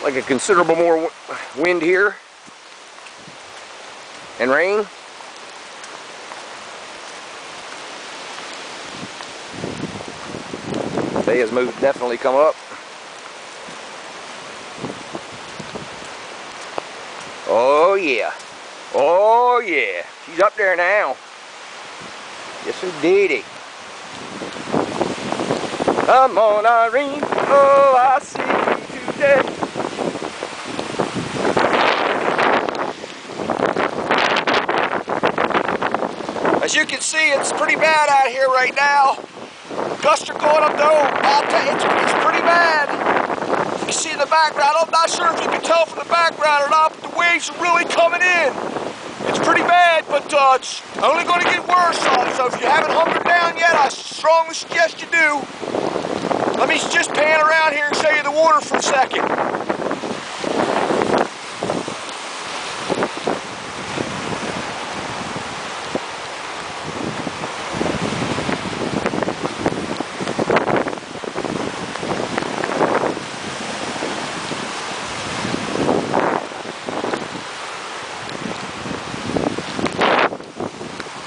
like a considerable more wind here and rain. Bay has definitely come up. Oh yeah. Oh yeah. She's up there now. Yes indeedy. Come on, Irene. Oh, I see you today. As you can see, it's pretty bad out here right now. Gusts are going up though. I'll tell you, it's pretty bad. You can see in the background. I'm not sure if you can tell from the background or not, but the waves are really coming in. It's pretty bad, but it's only going to get worse. So if you haven't hunkered down yet, I strongly suggest you do. Let me just pan around here and show you the water for a second.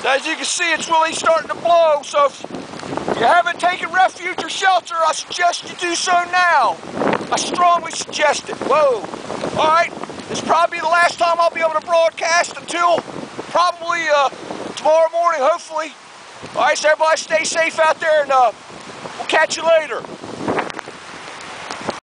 As you can see, it's really starting to blow, so if you haven't taken refuge or shelter, I suggest you do so now. I strongly suggest it. Whoa. All right, this is probably the last time I'll be able to broadcast until probably tomorrow morning, hopefully. All right, so everybody stay safe out there, and we'll catch you later.